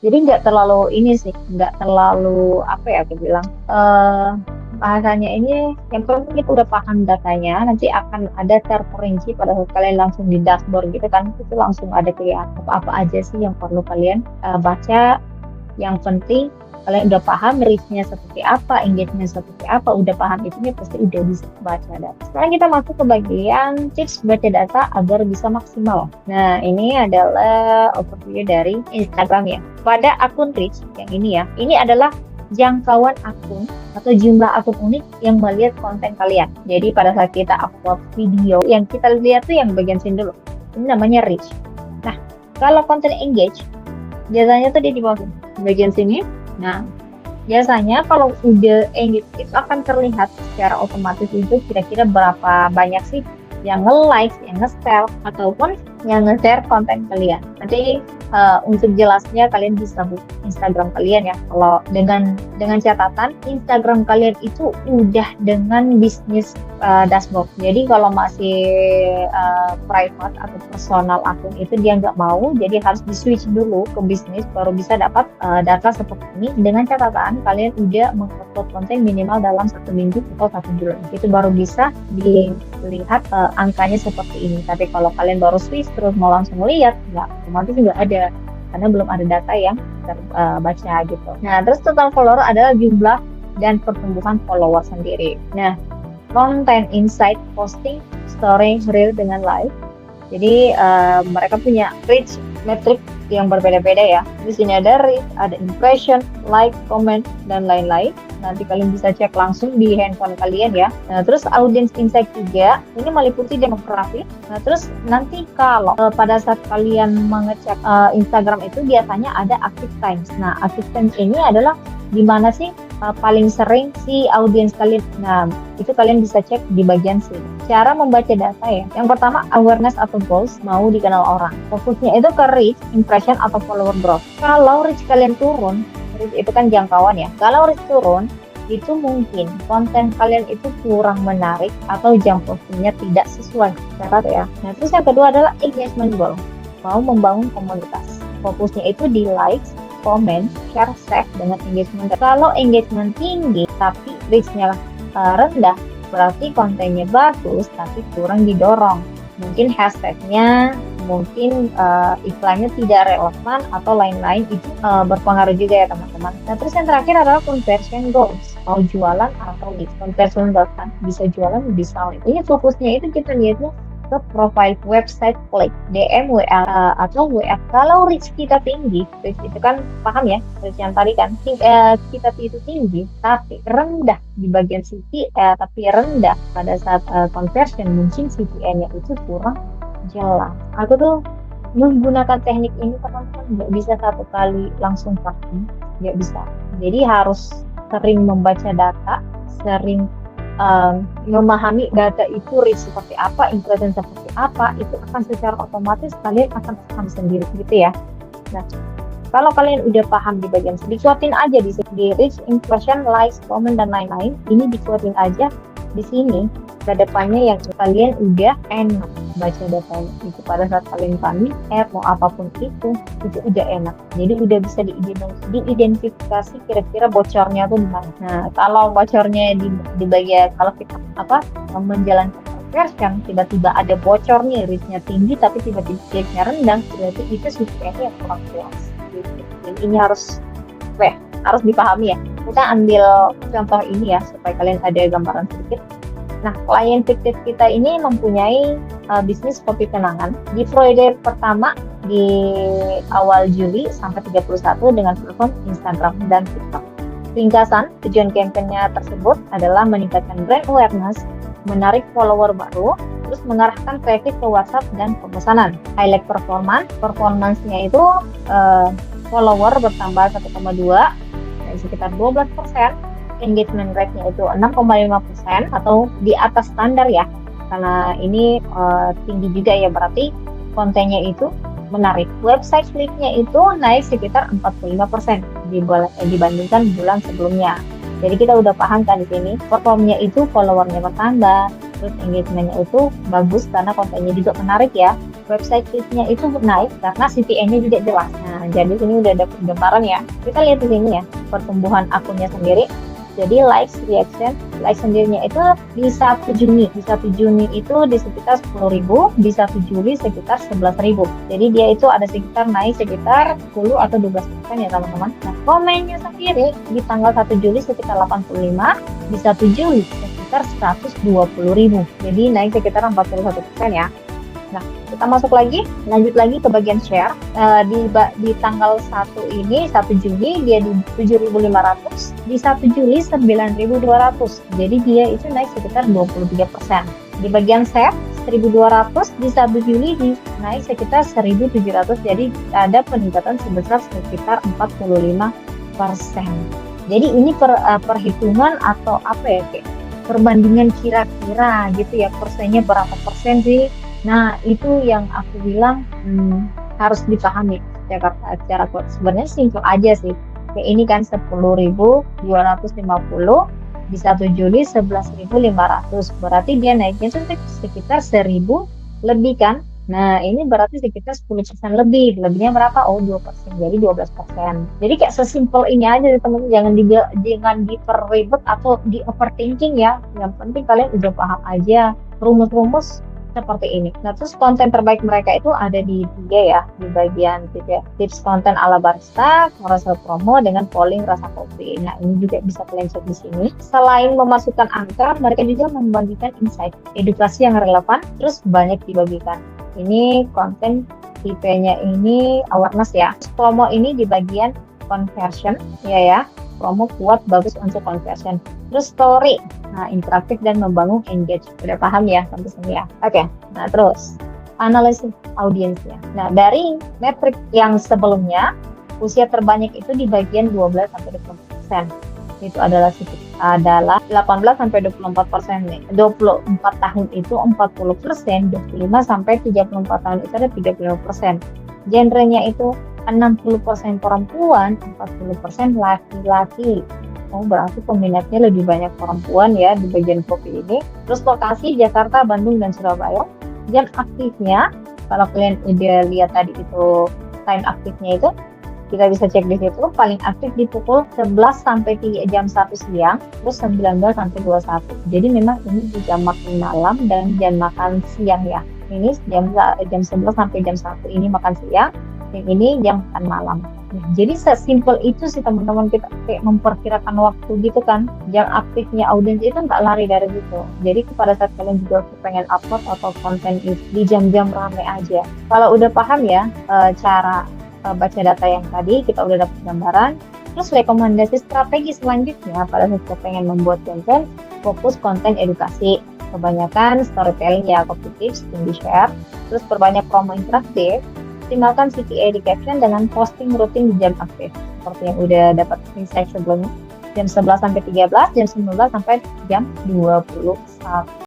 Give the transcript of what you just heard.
Jadi nggak terlalu ini sih, nggak terlalu apa ya aku bilang. Bahasanya ini yang penting kita udah paham datanya, nanti akan ada terperinci pada saat kalian langsung di dashboard gitu kan, itu langsung ada kelihatan apa-apa aja sih yang perlu kalian baca. Yang penting kalian udah paham reach-nya seperti apa, engagement seperti apa, udah paham itunya pasti udah bisa baca data. Sekarang kita masuk ke bagian tips baca data agar bisa maksimal. Nah, ini adalah overview dari Instagram ya. Pada akun reach yang ini adalah jangkauan akun atau jumlah akun unik yang melihat konten kalian. Jadi pada saat kita upload video, yang kita lihat tuh yang bagian sini dulu. Ini namanya reach. Nah, kalau konten engage, biasanya tuh dia di bawah bagian sini. Nah, biasanya kalau udah engage itu akan terlihat secara otomatis itu kira-kira berapa banyak sih yang nge-like, yang nge-share, ataupun yang nge-share konten kalian. Nanti untuk jelasnya kalian bisa buka Instagram kalian ya. Kalau dengan catatan Instagram kalian itu udah dengan bisnis dashboard. Jadi kalau masih private atau personal akun itu dia nggak mau, jadi harus di switch dulu ke bisnis baru bisa dapat data seperti ini. Dengan catatan kalian udah mengupload konten minimal dalam 1 minggu atau 1 bulan, itu baru bisa dilihat angkanya seperti ini. Tapi kalau kalian baru switch terus mau langsung lihat, nggak, otomatis nggak ada karena belum ada data yang terbaca gitu. Nah, terus total follower adalah jumlah dan pertumbuhan follower sendiri. Nah, konten insight, posting, story, reel dengan live. Jadi mereka punya reach metric yang berbeda-beda ya. Di sini ada reach, ada impression, like, comment, dan lain-lain. Nanti kalian bisa cek langsung di handphone kalian ya. Nah, terus audience insight juga, ini meliputi demografi. Nah, terus nanti kalau pada saat kalian mengecek Instagram itu biasanya ada active times. Nah, active times ini adalah di mana sih paling sering si audiens kalian. Nah, itu kalian bisa cek di bagian sini. Cara membaca data ya. Yang pertama, awareness atau goals, mau dikenal orang. Fokusnya itu ke reach, impression, atau follower growth. Kalau reach kalian turun, reach itu kan jangkauan ya. Kalau reach turun, itu mungkin konten kalian itu kurang menarik atau jam postingnya tidak sesuai syarat ya. Nah, terus yang kedua adalah engagement goal, mau membangun komunitas. Fokusnya itu di likes, komen, share, save dengan engagement. Kalau engagement tinggi tapi reach-nya rendah, berarti kontennya bagus tapi kurang didorong. Mungkin hashtag-nya, mungkin iklannya tidak relevan atau lain-lain, itu berpengaruh juga ya teman-teman. Nah, terus yang terakhir adalah conversion goals, mau jualan atau lead. Conversion goals kan bisa jualan bisa lead. Ini fokusnya itu kita lihatnya ke profile website, klik DM, WA atau WA. Kalau reach kita tinggi, reach itu kan paham ya, reach yang tadi kan kita itu tinggi tapi rendah di bagian CPA, tapi rendah pada saat conversion, mungkin CPA-nya itu kurang jelas. Aku tuh menggunakan teknik ini teman-teman, nggak bisa satu kali langsung paham, nggak bisa. Jadi harus sering membaca data, sering memahami data itu reach seperti apa, impression seperti apa, itu akan secara otomatis kalian akan paham sendiri gitu ya. Nah, kalau kalian udah paham di bagian sini, dikuatin aja di reach, impression, likes, comment, dan lain-lain. Ini dikuatin aja di sini. Ke depannya yang kalian udah enak baca datanya. Itu pada saat kalian panik, mau apapun itu udah enak. Jadi udah bisa diidentifikasi kira-kira bocornya tuh di mana. Nah, kalau bocornya di bagian, kalau kita menjalankan conversion, tiba-tiba ada bocornya, reach-nya tinggi tapi tiba-tiba reach-nya rendah, berarti itu sesuatu yang kurang jelas. Jadi ini harus dipahami ya. Kita ambil contoh ini ya supaya kalian ada gambaran sedikit. Nah, klien fiktif kita ini mempunyai bisnis kopi kenangan. Di periode pertama di awal Juli sampai 31 dengan platform Instagram dan TikTok. Ringkasan, tujuan kampanye tersebut adalah meningkatkan brand awareness, menarik follower baru, terus mengarahkan traffic ke WhatsApp dan pemesanan. Highlight performance-nya itu follower bertambah 1,2 dari sekitar 12%. Engagement rate-nya itu 6,5% atau di atas standar ya, karena ini tinggi juga ya, berarti kontennya itu menarik. Website kliknya itu naik sekitar 45% dibandingkan bulan sebelumnya. Jadi kita udah paham kan di sini, performnya itu followernya bertambah, terus engagementnya itu bagus karena kontennya juga menarik ya. Website kliknya itu naik karena CPA-nya juga jelas. Nah, Nah, jadi sini udah ada gambaran ya. Kita lihat di sini ya, pertumbuhan akunnya sendiri. Jadi likes, reaction, like sendirinya itu di 1 Juni. Di 1 Juni itu di sekitar 10.000, di 1 Juli sekitar 11.000. Jadi dia itu ada sekitar naik sekitar 10 atau 12% ya teman-teman. Nah, komennya sendiri di tanggal 1 Juli sekitar 85, di 1 Juli sekitar 120.000. Jadi naik sekitar 41% ya. Nah, kita masuk lagi, lanjut lagi ke bagian share. Di tanggal 1 ini, 1 Juli, dia di 7.500, di 1 Juli 9.200. Jadi dia itu naik sekitar 23%. Di bagian share, 1.200, di 1 Juli naik sekitar 1.700. Jadi ada peningkatan sebesar sekitar 45%. Jadi ini perhitungan atau apa ya, kayak perbandingan kira-kira gitu ya, persennya berapa persen sih. Nah, itu yang aku bilang harus dipahami secara sebenarnya simpel aja sih. Kayak ini kan 10.250, di 1 Juli 11.500. Berarti dia naiknya itu sekitar 1.000 lebih kan. Nah, ini berarti sekitar 10% lebih. Lebihnya berapa? Oh, 2%. Jadi 12%. Jadi kayak sesimpel ini aja teman-teman. Jangan diperribet atau di overthinking ya. Yang penting kalian udah paham aja rumus-rumus seperti ini. Nah, terus konten terbaik mereka itu ada di 3 ya, di bagian 3. Tips konten ala barista, carousel promo dengan polling rasa kopi. Nah, ini juga bisa kalian cek di sini. Selain memasukkan angka, mereka juga membagikan insight, edukasi yang relevan, terus banyak dibagikan. Ini konten tipenya ini awareness ya. Promo ini di bagian conversion ya. Promo kuat, bagus untuk conversion. Terus story, nah interaktif dan membangun engage. Udah paham ya sampai sini ya? Oke. Nah terus analisis audiensnya. Nah dari metrik yang sebelumnya, usia terbanyak itu di bagian 12-20%. Itu adalah 18-24% nih. 24 tahun itu 40%, 25-34 tahun itu ada 35%. Genrenya itu 60% perempuan, 40% laki-laki. Oh, berarti peminatnya lebih banyak perempuan ya di bagian kopi ini. Terus lokasi Jakarta, Bandung, dan Surabaya. Jam aktifnya, kalau kalian udah lihat tadi itu time aktifnya itu, kita bisa cek di situ, paling aktif di pukul 11 sampai jam 1 siang, terus 19 sampai 21. Jadi memang ini di jam makan malam dan jam makan siang ya. Ini jam 11 sampai jam 1 ini makan siang, yang ini jam makan malam. Nah, jadi sesimpel itu sih teman-teman, kita kayak memperkirakan waktu gitu kan. Jam aktifnya audiens itu nggak lari dari situ. Jadi pada saat kalian juga pengen upload atau konten itu di jam-jam rame aja. Kalau udah paham ya cara baca data yang tadi, kita udah dapat gambaran. Terus rekomendasi strategi selanjutnya pada saat kita pengen membuat konten, fokus konten edukasi. Kebanyakan storytelling ya, copy tips, yang di-share. Terus perbanyak promo interaktif. Optimalkan CTA di caption dengan posting rutin di jam aktif. Seperti yang udah dapat insight sebelumnya. Jam 11 sampai 13, jam 19 sampai jam 21.